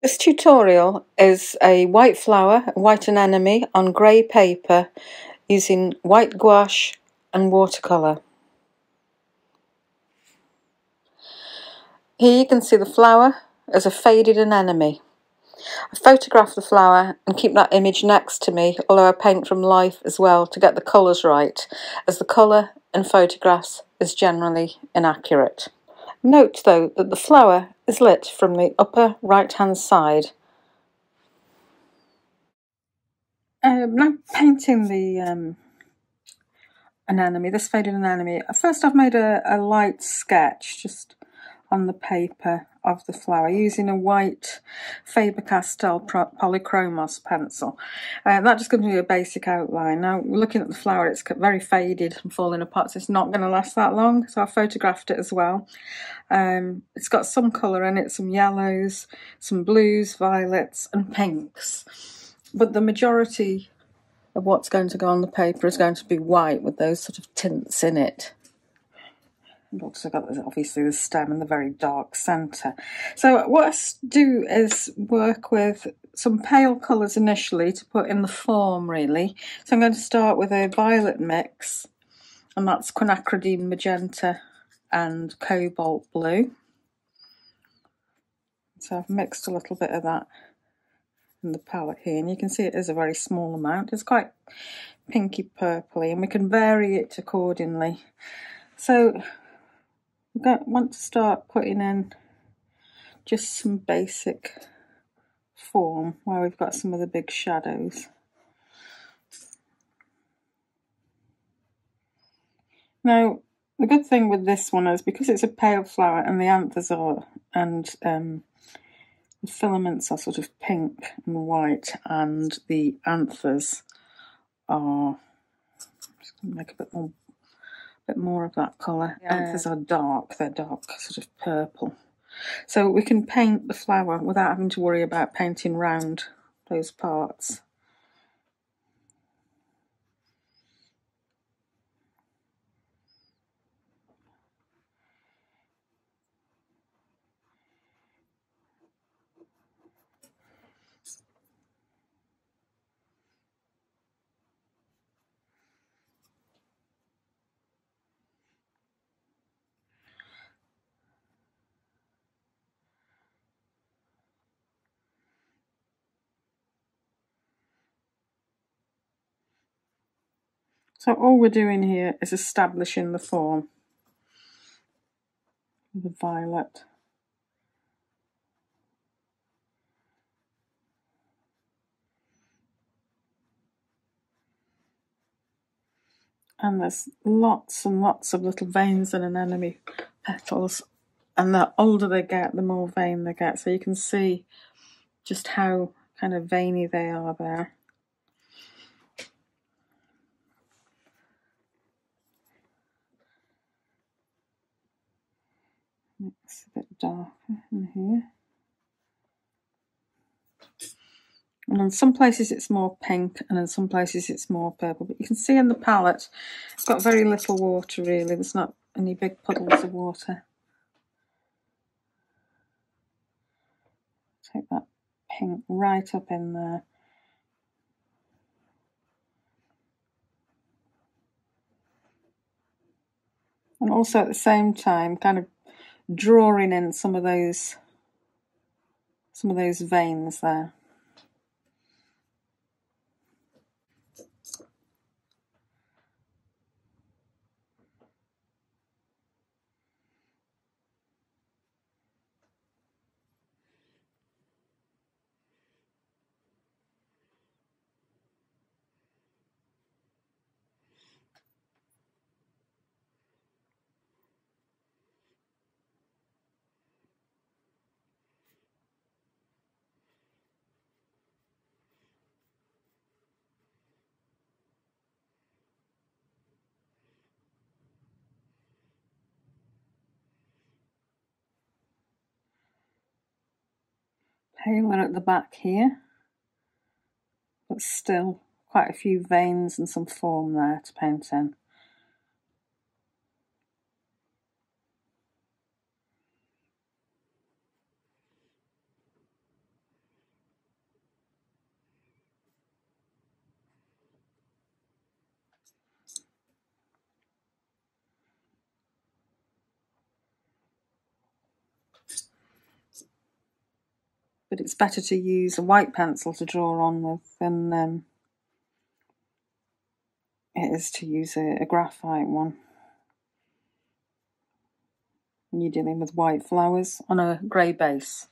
This tutorial is a white flower, a white anemone on grey paper using white gouache and watercolour. Here you can see the flower as a faded anemone. I photograph the flower and keep that image next to me, although I paint from life as well to get the colours right, as the colour in photographs is generally inaccurate. Note though that the flower is lit from the upper right hand side. Now painting the anemone, this faded anemone. First I've made a light sketch just on the paper of the flower using a white Faber-Castell Polychromos pencil. That just gives me a basic outline. Now looking at the flower, it's very faded and falling apart, so it's not going to last that long, so I photographed it as well. It's got some colour in it, some yellows, some blues, violets and pinks, but the majority of what's going to go on the paper is going to be white with those sort of tints in it. And also got obviously the stem and the very dark centre. So what I do is work with some pale colours initially to put in the form really. So I'm going to start with a violet mix, and that's quinacridine magenta and cobalt blue. So I've mixed a little bit of that in the palette here, and you can see it is a very small amount. It's quite pinky purpley, and we can vary it accordingly. So we want to start putting in just some basic form where we've got some of the big shadows. Now the good thing with this one is because it's a pale flower and the anthers are, and the filaments are sort of pink and white, and the anthers are, I'm just going to make a bit more of that colour. The anthers are dark, they're dark sort of purple. So we can paint the flower without having to worry about painting round those parts. So all we're doing here is establishing the form with the violet. And there's lots and lots of little veins in anemone petals, and the older they get, the more vein they get. So you can see just how kind of veiny they are there. It's a bit darker in here. And in some places it's more pink, and in some places it's more purple. But you can see in the palette, it's got very little water really. There's not any big puddles of water. Take that pink right up in there. And also at the same time, kind of drawing in some of those veins there. Paler at the back here, but still quite a few veins and some form there to paint in. but it's better to use a white pencil to draw on with than it is to use a graphite one when you're dealing with white flowers on a grey base.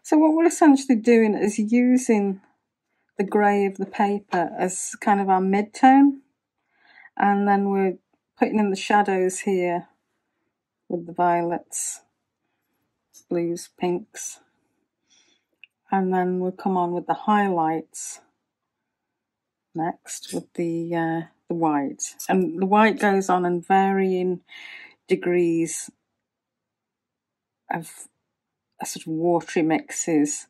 So what we're essentially doing is using the grey of the paper as kind of our mid-tone, and then we're putting in the shadows here with the violets, blues, pinks, and then we'll come on with the highlights next with the white. And the white goes on in varying degrees of a sort of watery mixes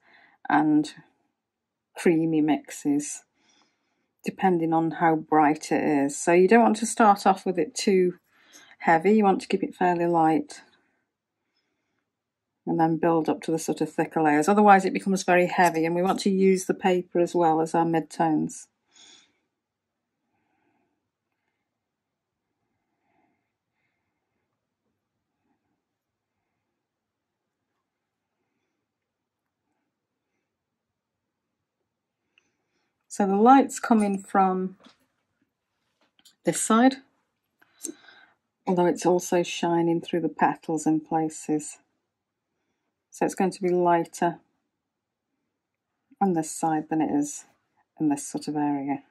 and creamy mixes, depending on how bright it is. So you don't want to start off with it too heavy, you want to keep it fairly light and then build up to the sort of thicker layers. Otherwise it becomes very heavy, and we want to use the paper as well as our mid-tones. So the light's coming from this side, although it's also shining through the petals in places. So it's going to be lighter on this side than it is in this sort of area.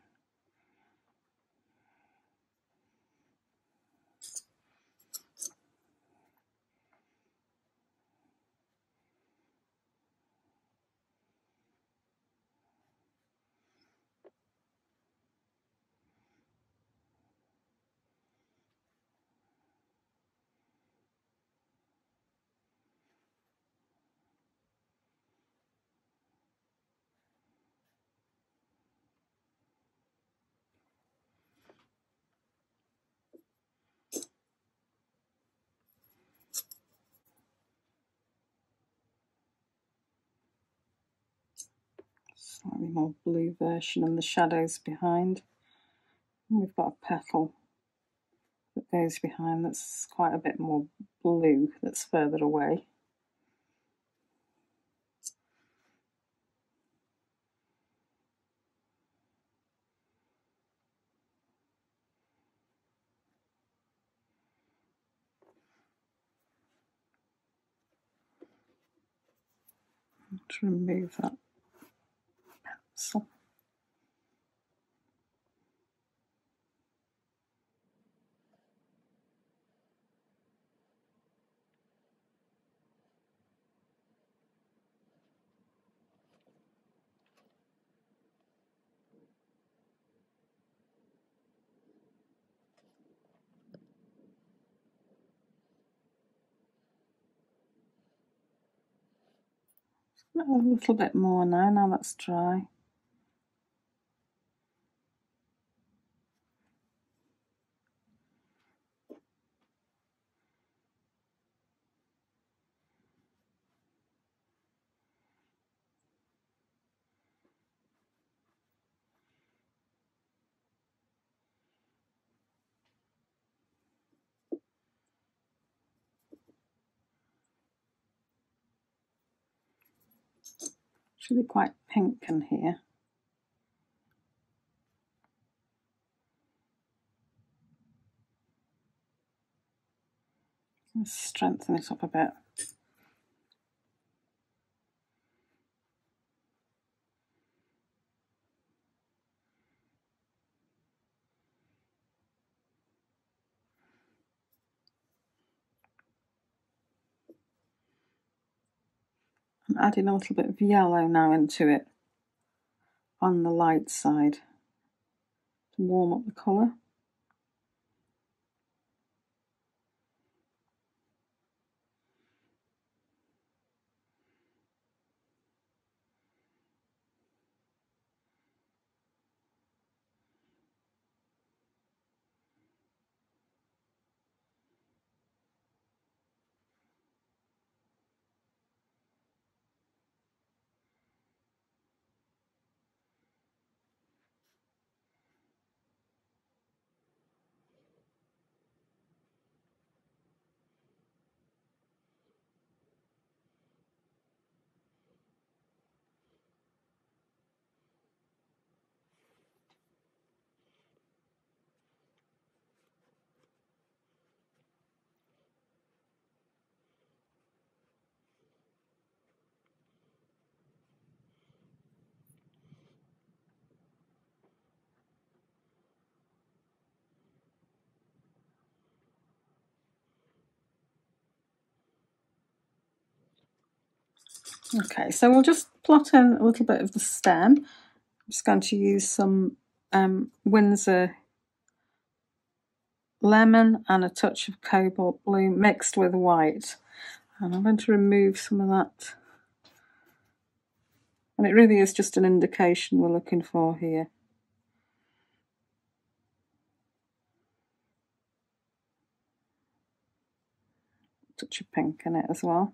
Slightly more blue version and the shadows behind. And we've got a petal that goes behind that's quite a bit more blue, that's further away. To remove that pencil. A little bit more now that's dry. Should be quite pink in here. Let's strengthen it up a bit. I'm adding a little bit of yellow now into it on the light side to warm up the colour. Okay, so we'll just plot in a little bit of the stem. I'm just going to use some Winsor lemon and a touch of cobalt blue mixed with white. And I'm going to remove some of that. And it really is just an indication we're looking for here. Touch of pink in it as well.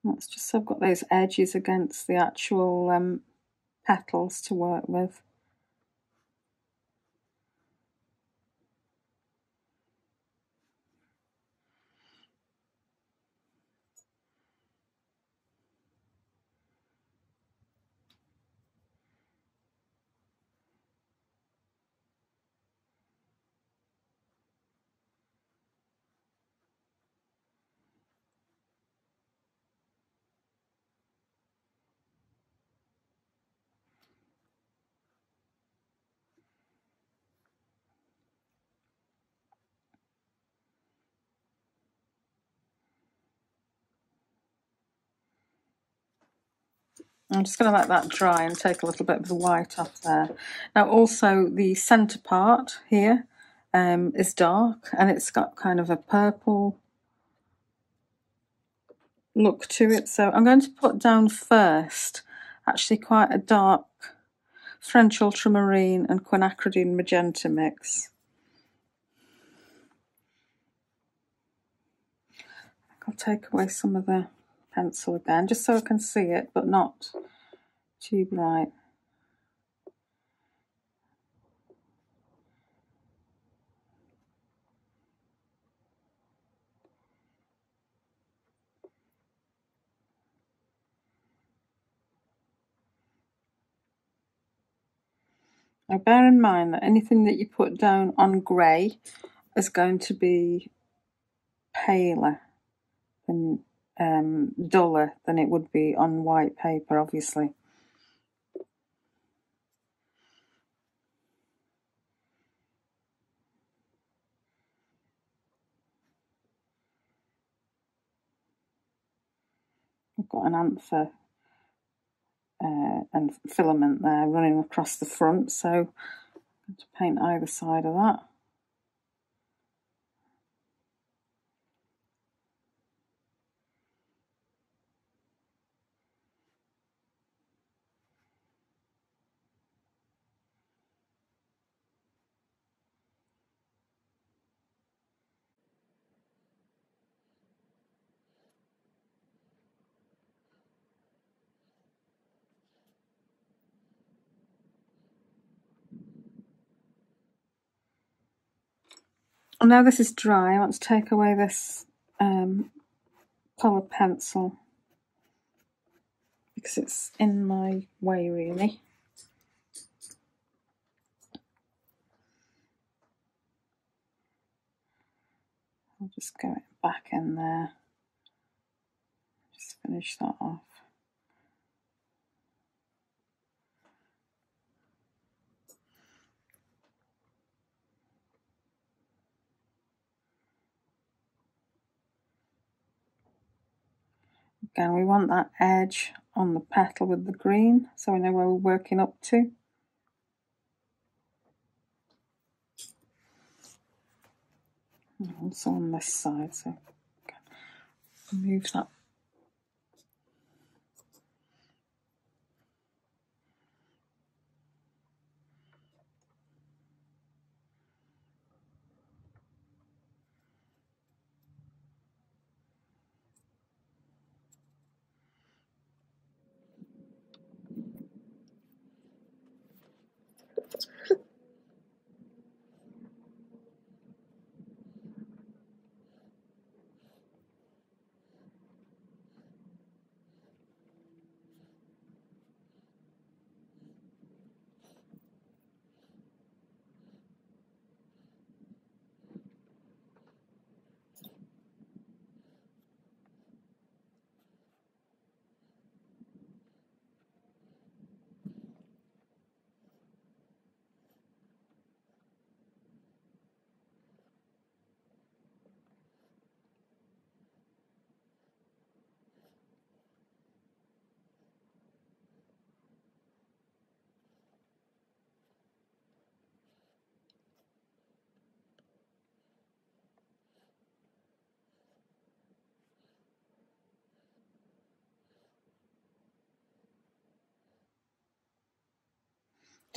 That's just so I've got those edges against the actual petals to work with. I'm just going to let that dry and take a little bit of the white off there. Now also the centre part here is dark and it's got kind of a purple look to it. So I'm going to put down first actually quite a dark French ultramarine and quinacridine magenta mix. I'll take away some of the pencil again just so I can see it but not too bright. Now bear in mind that anything that you put down on grey is going to be paler than duller than it would be on white paper, obviously. I've got an anther and filament there running across the front, so I'm going to paint either side of that. And now this is dry, I want to take away this colour pencil because it's in my way really. I'll just go back in there, just finish that off. Again, we want that edge on the petal with the green so we know where we're working up to. And also on this side, so move that.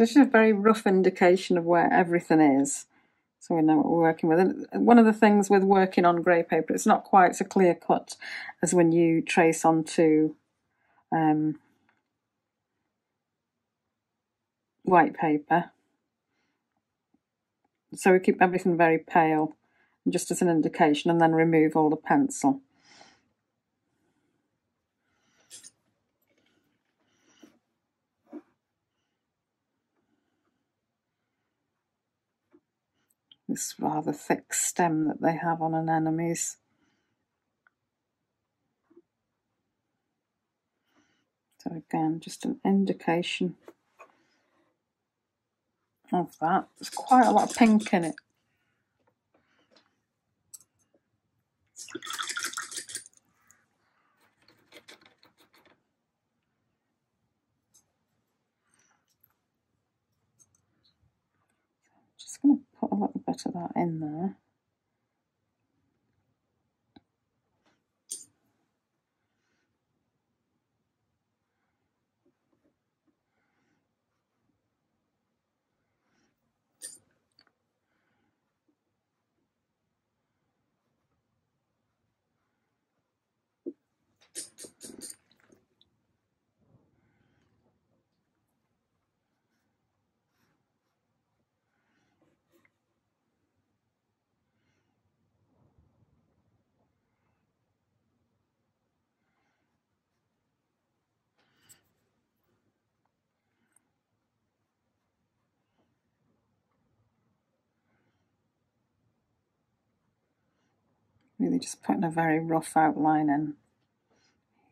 This is a very rough indication of where everything is, so we know what we're working with. And one of the things with working on grey paper, it's not quite so clear cut as when you trace onto white paper. So we keep everything very pale, just as an indication, and then remove all the pencil. This rather thick stem that they have on anemones. So again, just an indication of that. There's quite a lot of pink in it. Just going to put a little bit of that in there. Really just putting a very rough outline in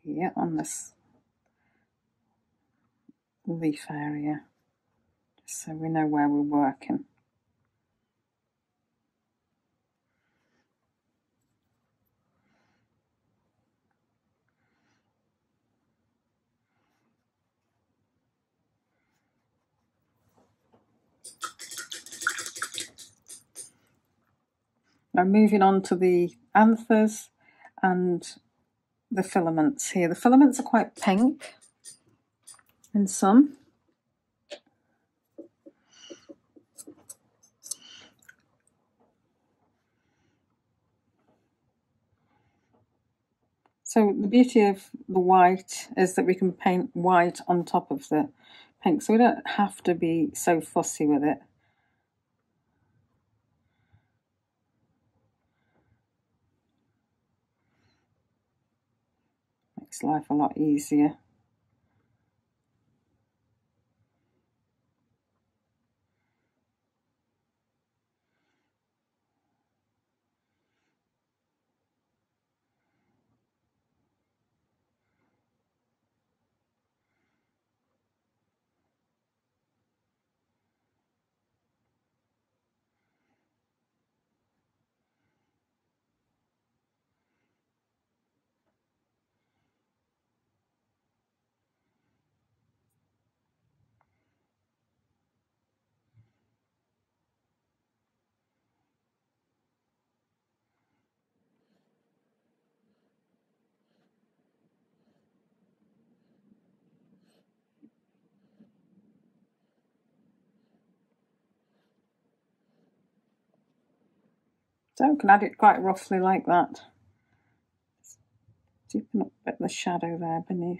here on this leaf area, just so we know where we're working. Now moving on to the anthers and the filaments here. The filaments are quite pink in some. So the beauty of the white is that we can paint white on top of the pink, so we don't have to be so fussy with it. Makes life a lot easier. So we can add it quite roughly like that. Deepen up a bit the shadow there beneath.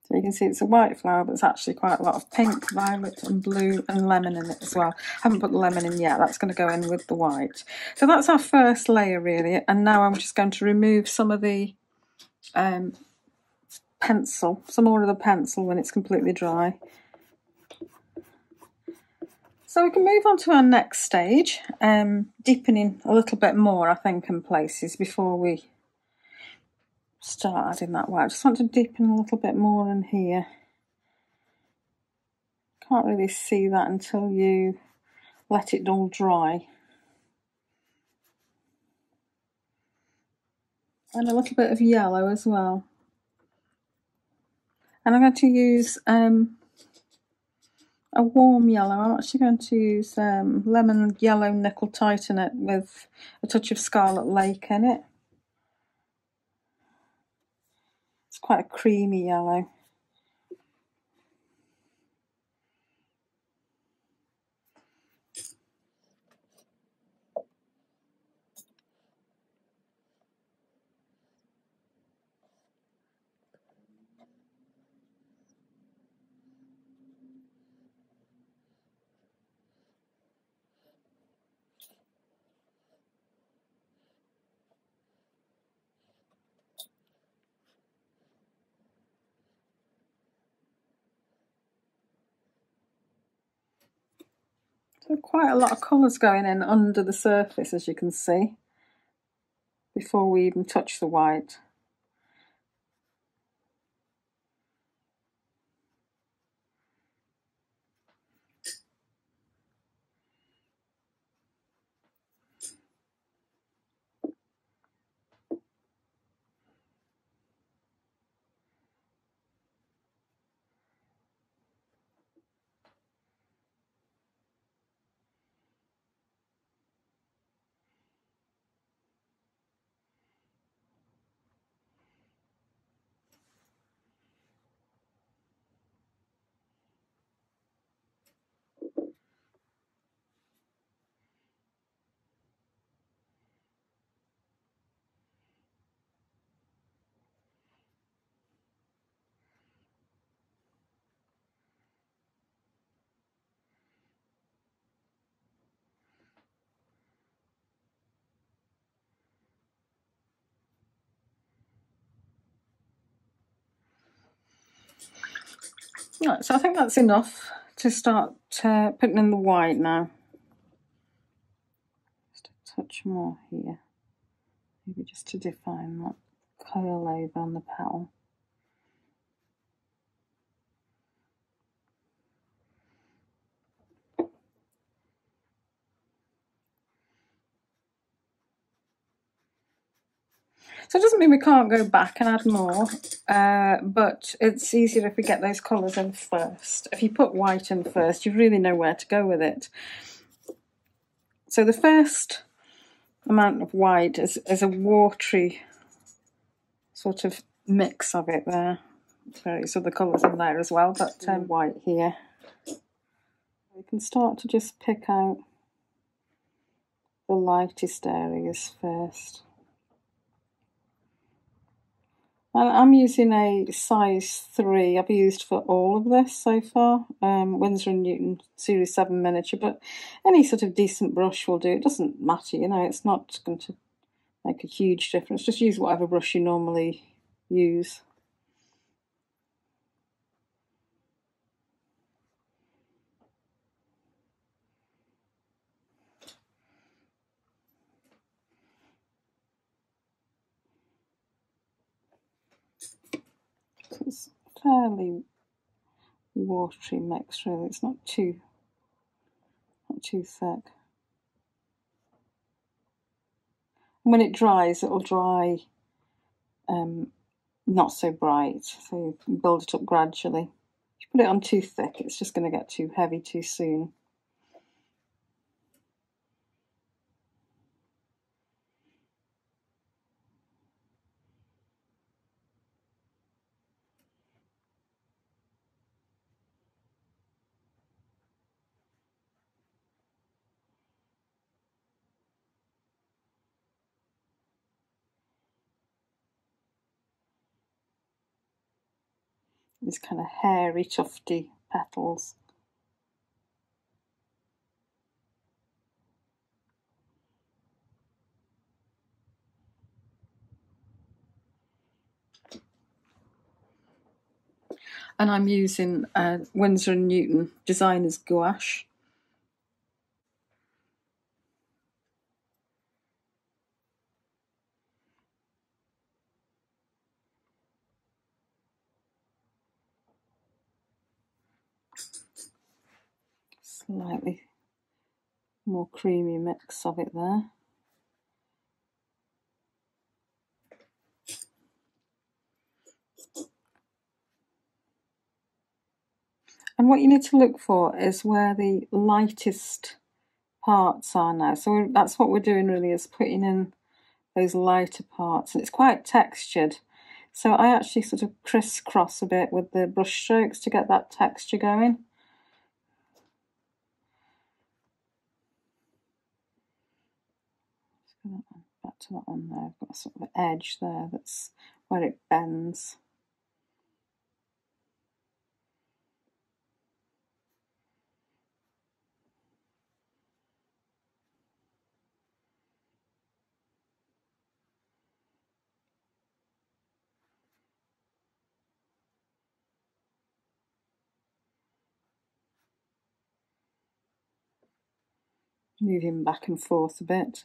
So you can see it's a white flower, but there's actually quite a lot of pink, violet and blue and lemon in it as well. I haven't put the lemon in yet, that's going to go in with the white. So that's our first layer really, and now I'm just going to remove some of the pencil, some more of the pencil when it's completely dry. So we can move on to our next stage, deepening a little bit more I think in places before we start adding that white. I just want to deepen a little bit more in here. Can't really see that until you let it all dry. And a little bit of yellow as well. And I'm going to use a warm yellow. I'm actually going to use lemon yellow nickel titanate with a touch of Scarlet Lake in it. It's quite a creamy yellow. So quite a lot of colours going in under the surface, as you can see, before we even touch the white. Right, so I think that's enough to start putting in the white now. Just a touch more here, maybe just to define that curl over on the petal. So it doesn't mean we can't go back and add more, but it's easier if we get those colours in first. If you put white in first, you really know where to go with it. So the first amount of white is a watery sort of mix of it there. Various other colours in there as well, but white here. We can start to just pick out the lightest areas first. And I'm using a size 3. I've used for all of this so far, Winsor & Newton Series 7 miniature, but any sort of decent brush will do. It doesn't matter, you know, it's not going to make a huge difference. Just use whatever brush you normally use. So it's fairly watery mix, really. It's not too thick. When it dries, it'll dry not so bright, so you build it up gradually. If you put it on too thick, it's just going to get too heavy too soon. These kind of hairy, tufty petals. And I'm using Winsor & Newton Designer's Gouache. Slightly more creamy mix of it there. And what you need to look for is where the lightest parts are now. So that's what we're doing really, is putting in those lighter parts. And it's quite textured. So I actually sort of crisscross a bit with the brush strokes to get that texture going. Back to that one there. I've got a sort of edge there, that's where it bends. Moving back and forth a bit.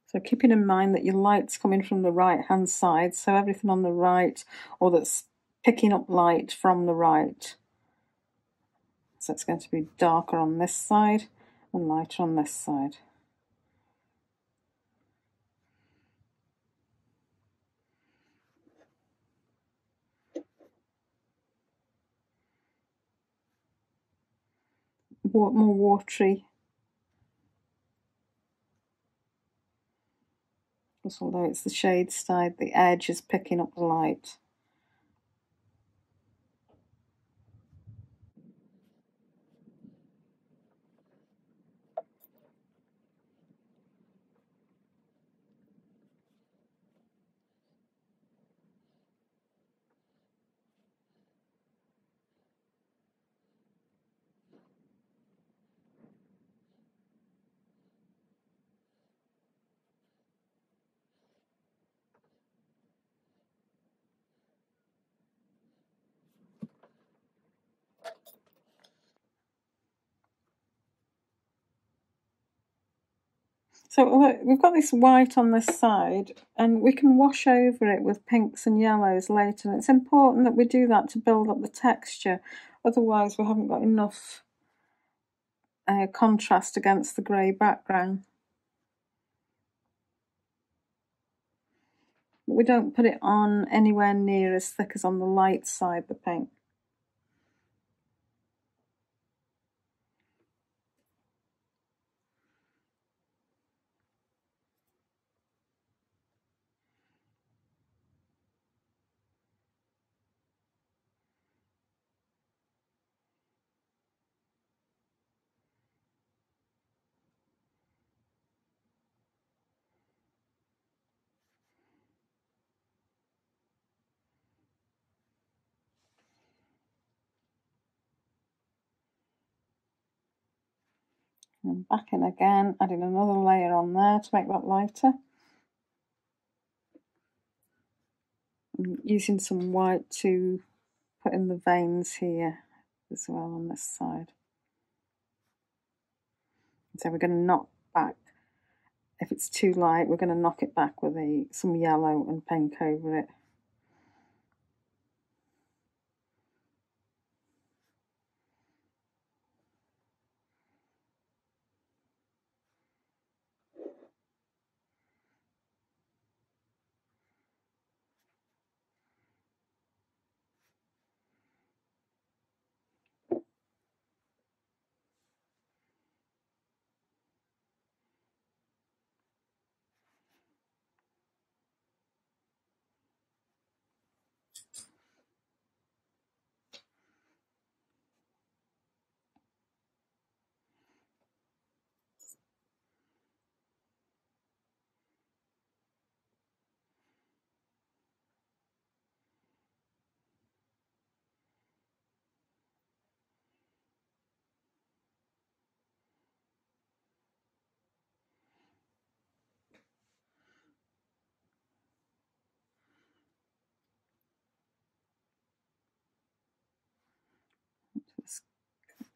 So keeping in mind that your light's coming from the right hand side, so everything on the right, or that's picking up light from the right. So it's going to be darker on this side and lighter on this side. More watery. Because although it's the shade side, the edge is picking up the light. So we've got this white on this side, and we can wash over it with pinks and yellows later. And it's important that we do that to build up the texture. Otherwise, we haven't got enough contrast against the grey background. But we don't put it on anywhere near as thick as on the light side, the pink. And back in again, adding another layer on there to make that lighter. I'm using some white to put in the veins here as well on this side. So we're going to knock back, if it's too light, we're going to knock it back with some yellow and pink over it.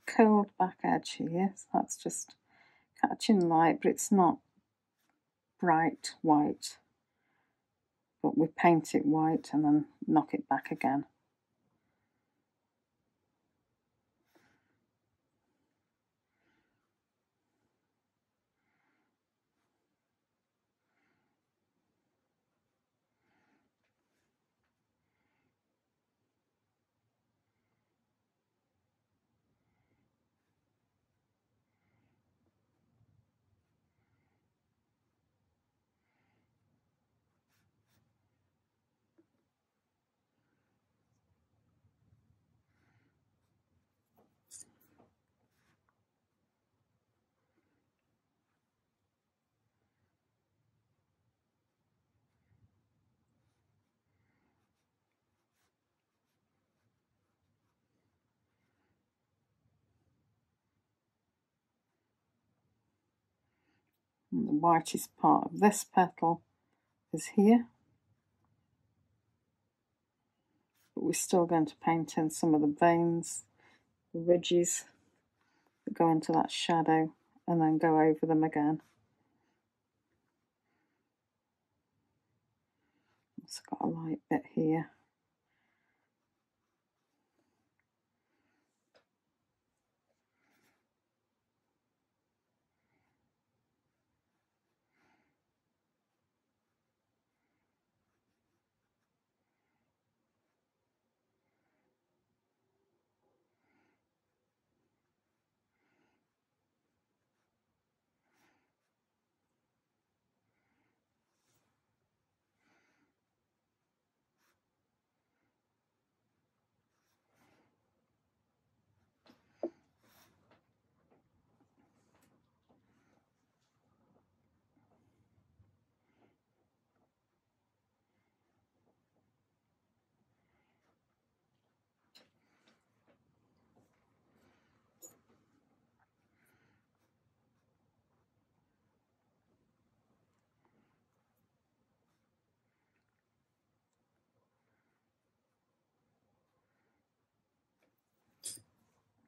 curled back edge here, so that's just catching light, but it's not bright white. But we paint it white and then knock it back again. And the whitest part of this petal is here, but we're still going to paint in some of the veins, the ridges that go into that shadow, and then go over them again. It's got a light bit here.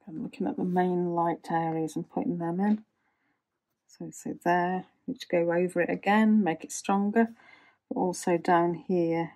I'm looking at the main light areas and putting them in. So there, you just go over it again, make it stronger, but also down here.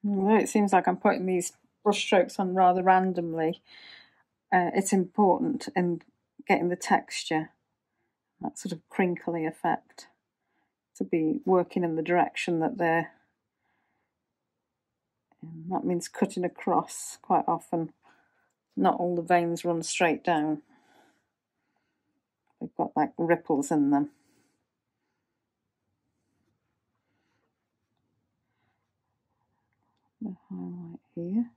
Although it seems like I'm putting these brush strokes on rather randomly, it's important in getting the texture, that sort of crinkly effect, to be working in the direction that they're. And that means cutting across quite often. Not all the veins run straight down. They've got like ripples in them. The highlight here.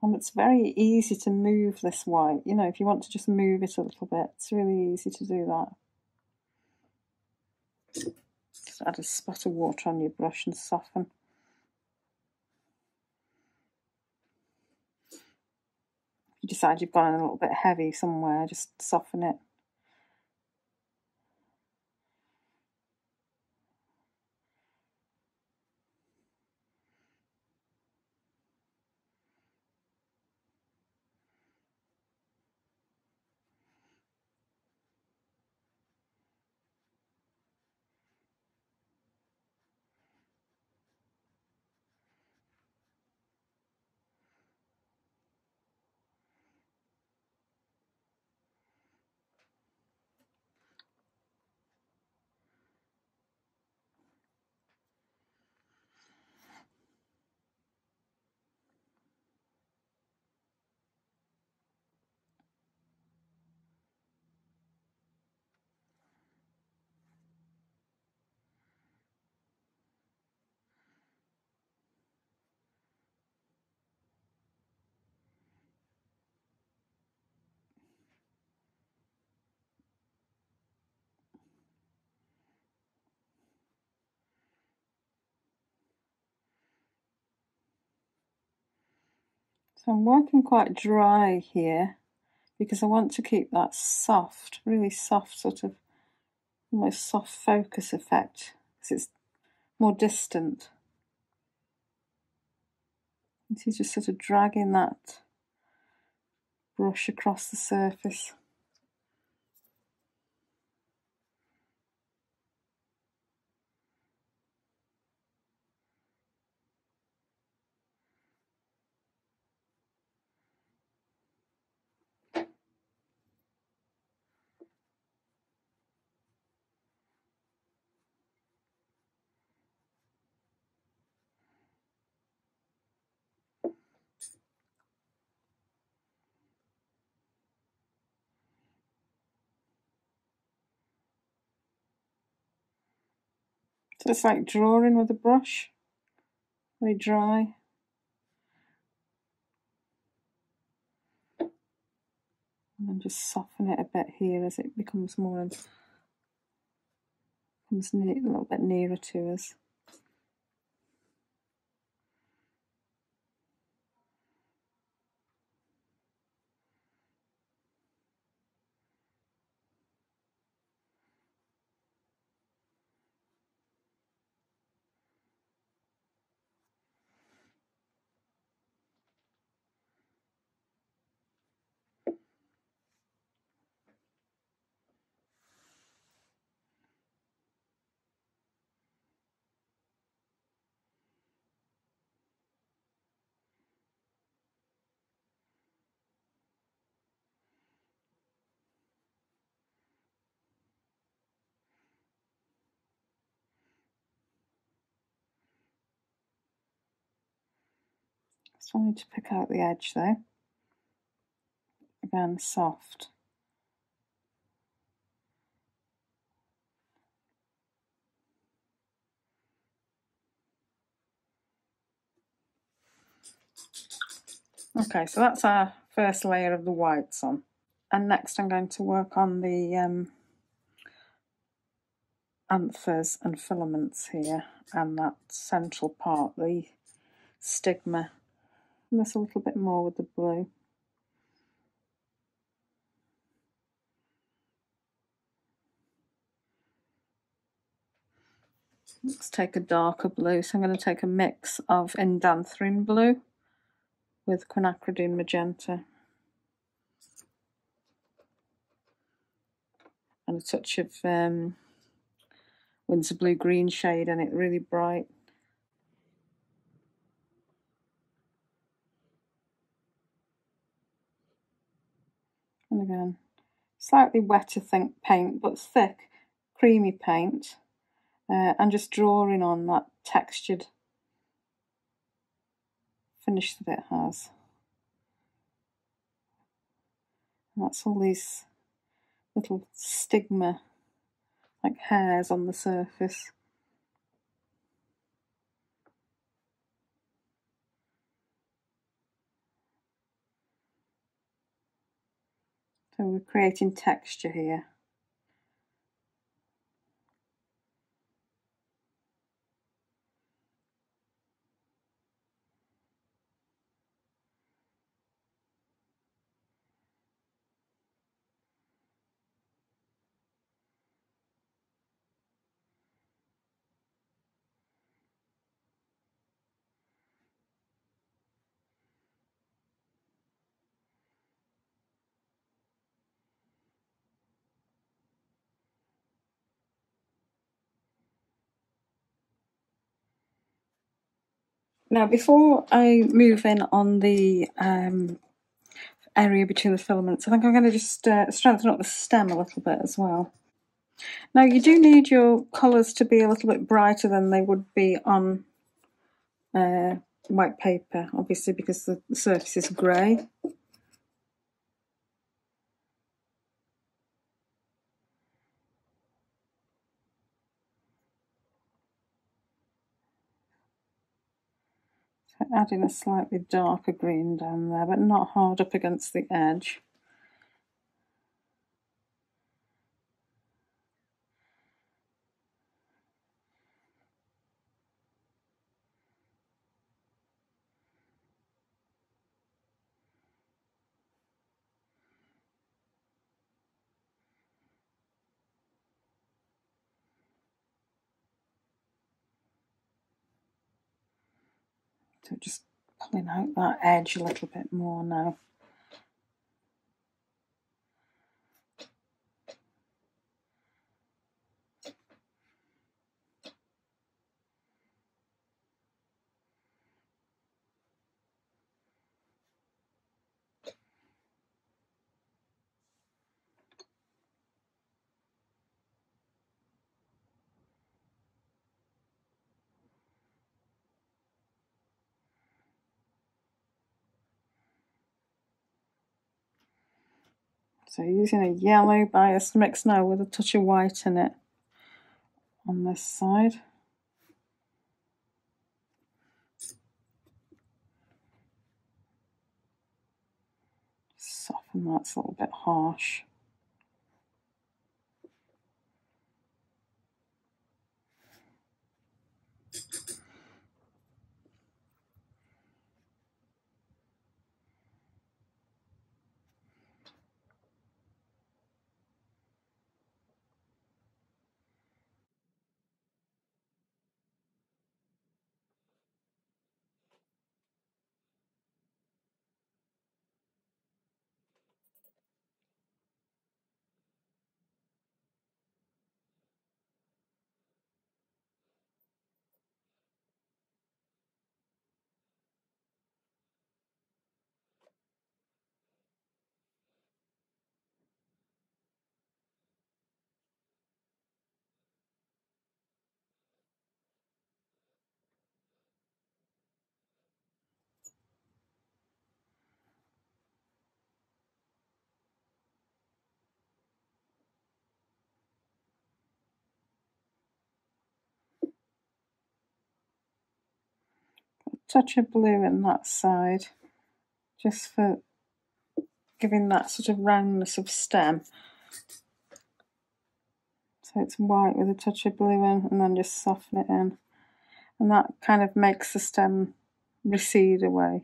And it's very easy to move this white. You know, if you want to just move it a little bit, it's really easy to do that. Just add a spot of water on your brush and soften. If you decide you've gone a little bit heavy somewhere, just soften it. So I'm working quite dry here because I want to keep that soft, really soft, sort of almost soft focus effect, because it's more distant. And so just sort of dragging that brush across the surface. So it's like drawing with a brush, very dry. And then just soften it a bit here as it becomes more, comes a little bit nearer to us. Just wanted to pick out the edge though. Again, soft. Okay, so that's our first layer of the whites on. And next I'm going to work on the anthers and filaments here, and that central part, the stigma. And this a little bit more with the blue. Let's take a darker blue. So I'm going to take a mix of Indanthrene blue with quinacridone magenta and a touch of Winsor blue green shade in it, really bright. And again, slightly wetter paint, but thick, creamy paint, and just drawing on that textured finish that it has. And that's all these little stigma, like hairs on the surface. So we're creating texture here. Now, before I move in on the area between the filaments, I think I'm going to just strengthen up the stem a little bit as well. Now, you do need your colours to be a little bit brighter than they would be on white paper, obviously because the surface is grey. So adding a slightly darker green down there, but not hard up against the edge. So just pulling out that edge a little bit more now. So using a yellow bias mix now with a touch of white in it on this side. Soften that's a little bit harsh. Touch of blue in that side, just for giving that sort of roundness of stem. So it's white with a touch of blue in, and then just soften it in. And that kind of makes the stem recede away.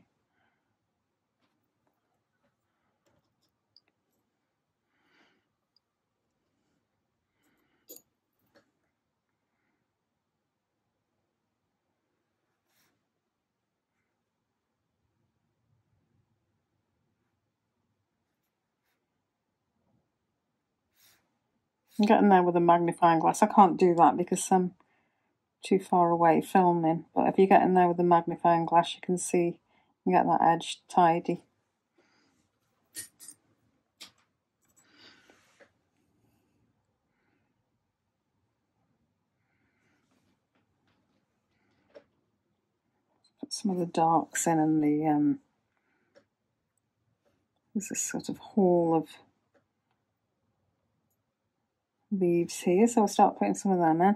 I'm getting there with a magnifying glass. I can't do that because I'm too far away filming, but if you get in there with a magnifying glass you can see and get that edge tidy. Put some of the darks in, and there's a sort of hall of leaves here, so I'll start putting some of them in.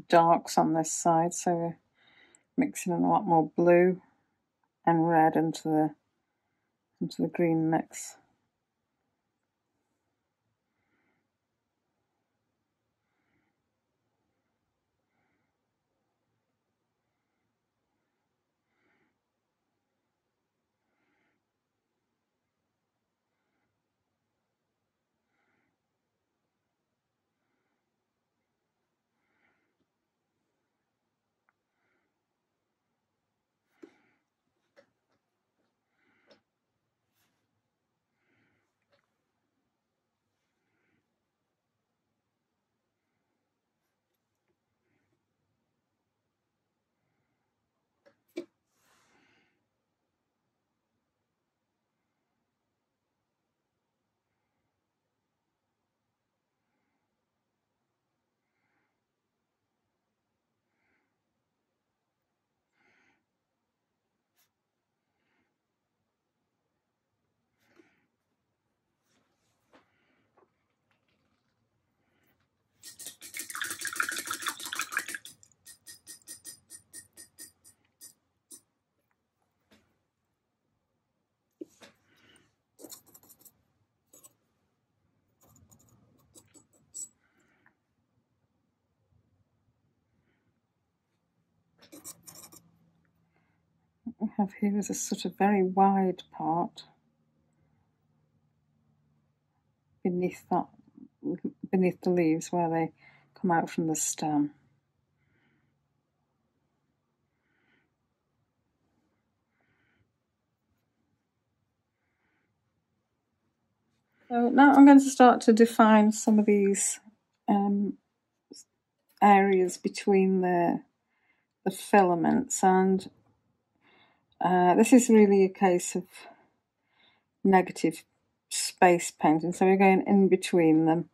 Darks on this side, so we're mixing in a lot more blue and red into the green mix. What we have here is a sort of very wide part beneath the leaves where they come out from the stem. So now I'm going to start to define some of these areas between the filaments, and this is really a case of negative space painting, so we're going in between them,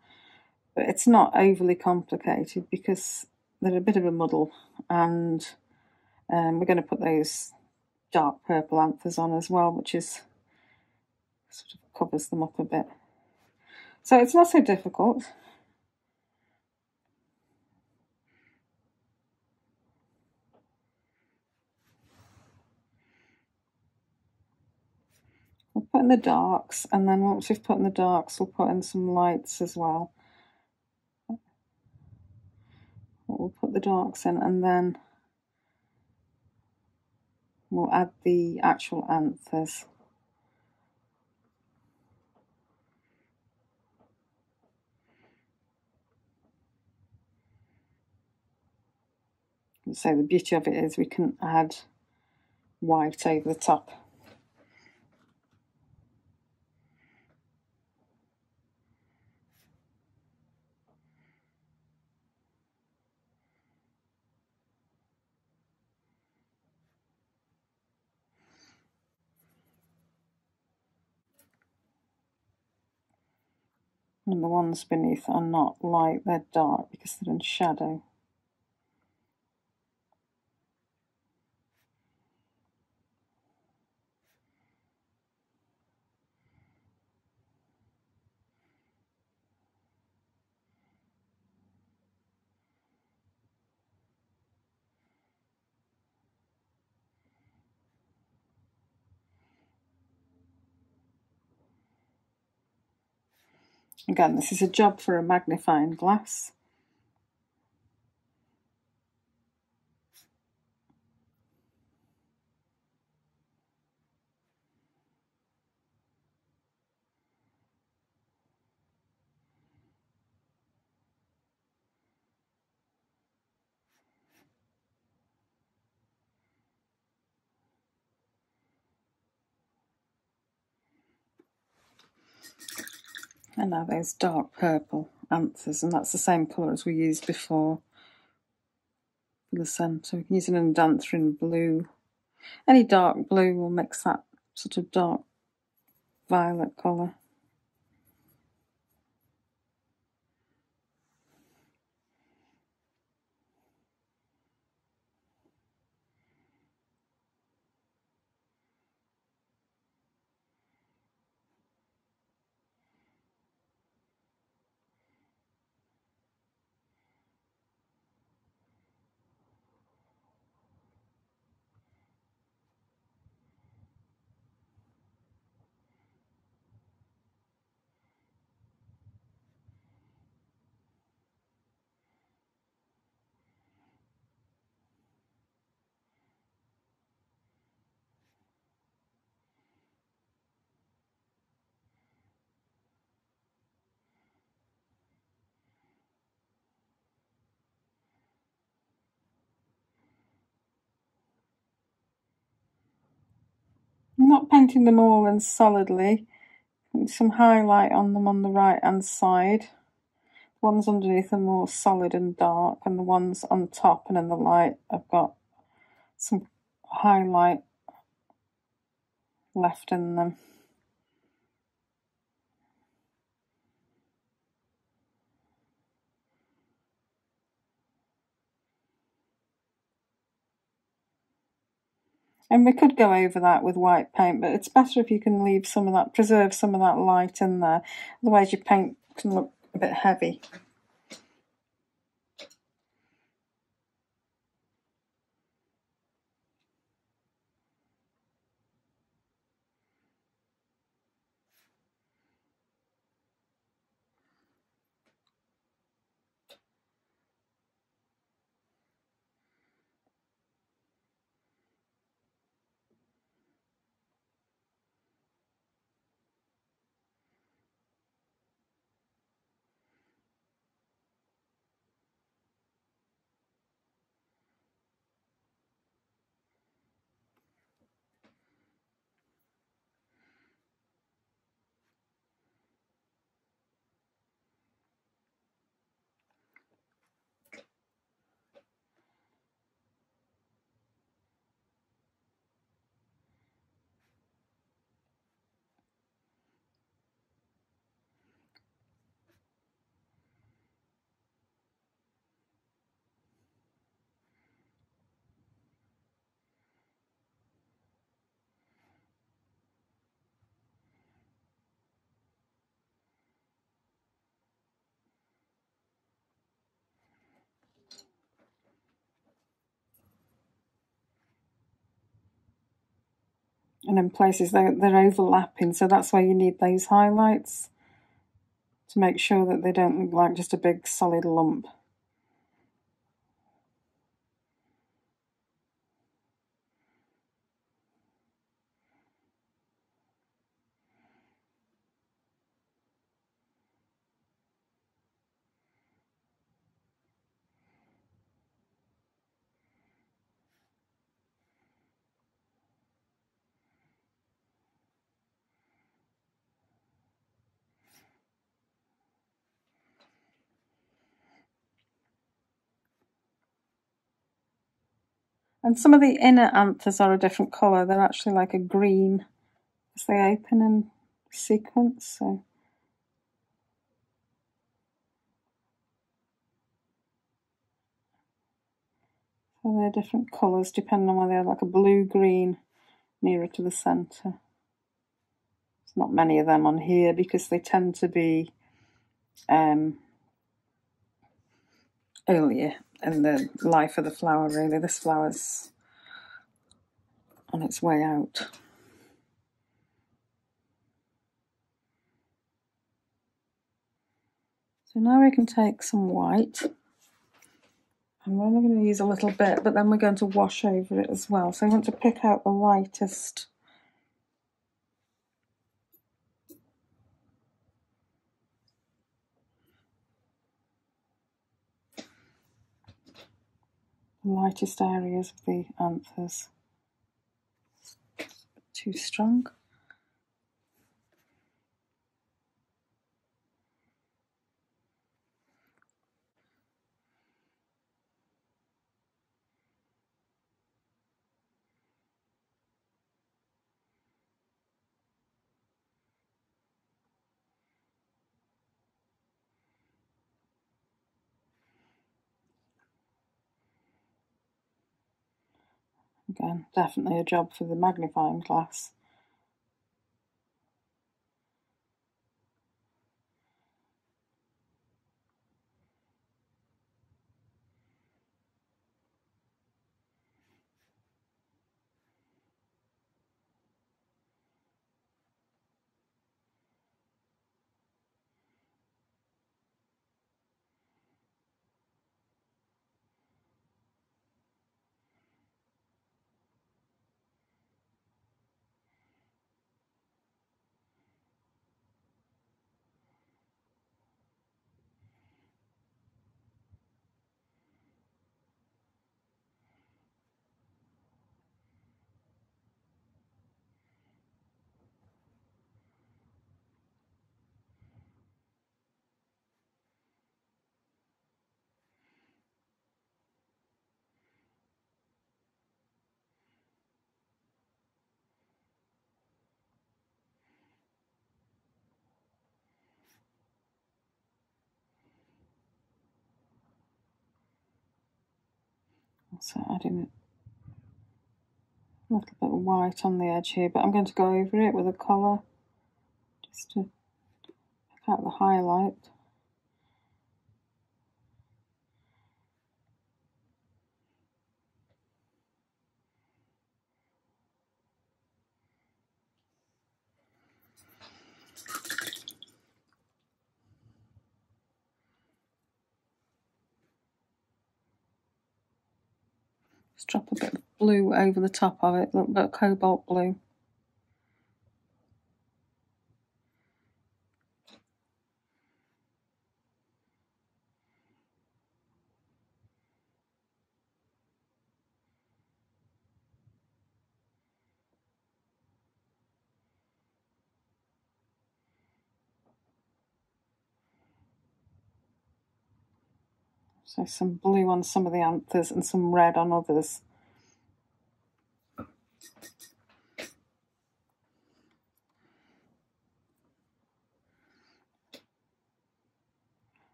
but it's not overly complicated because they're a bit of a muddle, and we're going to put those dark purple anthers on as well, which is sort of covers them up a bit. So it's not so difficult. We'll put in the darks, and then once we've put in the darks, we'll put in some lights as well. We'll put the darks in, and then we'll add the actual anthers. So the beauty of it is we can add white over the top. And the ones beneath are not light, they're dark because they're in shadow. Again, this is a job for a magnifying glass. And now those dark purple anthers, and that's the same colour as we used before for the centre. We can use an andanther in blue. Any dark blue will mix that sort of dark violet colour. I'm not painting them all in solidly. Some highlight on them on the right hand side. The ones underneath are more solid and dark, and the ones on top and in the light I've got some highlight left in them. And we could go over that with white paint, but it's better if you can leave some of that, preserve some of that light in there. Otherwise your paint can look a bit heavy. And in places they're overlapping, so that's why you need those highlights to make sure that they don't look like just a big solid lump. And some of the inner anthers are a different colour. They're actually like a green as they open in sequence. So they're different colours depending on whether they're like a blue-green nearer to the centre. There's not many of them on here because they tend to be earlier in the life of the flower, really. This flower's on its way out. So now we can take some white. I'm only going to use a little bit, but then we're going to wash over it as well. So I want to pick out the lightest areas of the anthers. Too strong. Again, definitely a job for the magnifying glass. So adding a little bit of white on the edge here, but I'm going to go over it with a colour just to pick out the highlight. Just drop a bit of blue over the top of it, a little bit of cobalt blue. So some blue on some of the anthers and some red on others.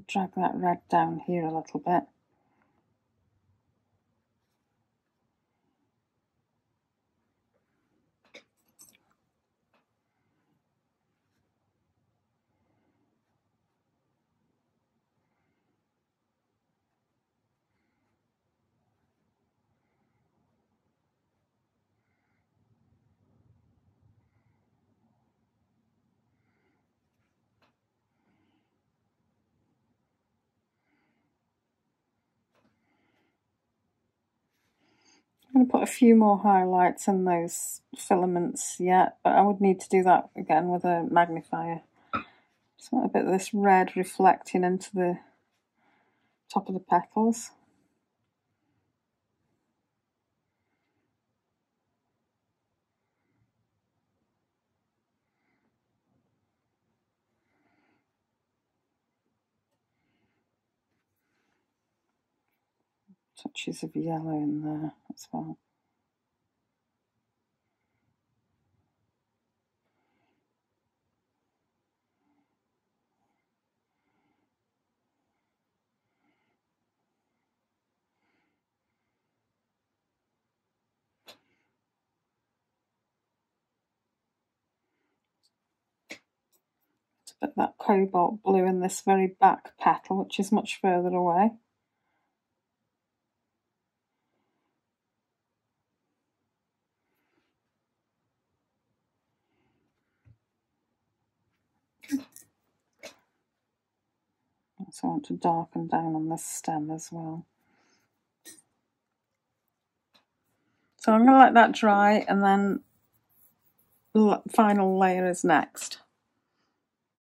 Drag that red down here a little bit. I'm going to put a few more highlights in those filaments yet, but I would need to do that again with a magnifier. Just want a bit of this red reflecting into the top of the petals. Touches of yellow in there as well. To put that cobalt blue in this very back petal, which is much further away. So I want to darken down on this stem as well. So I'm going to let that dry, and then the final layer is next.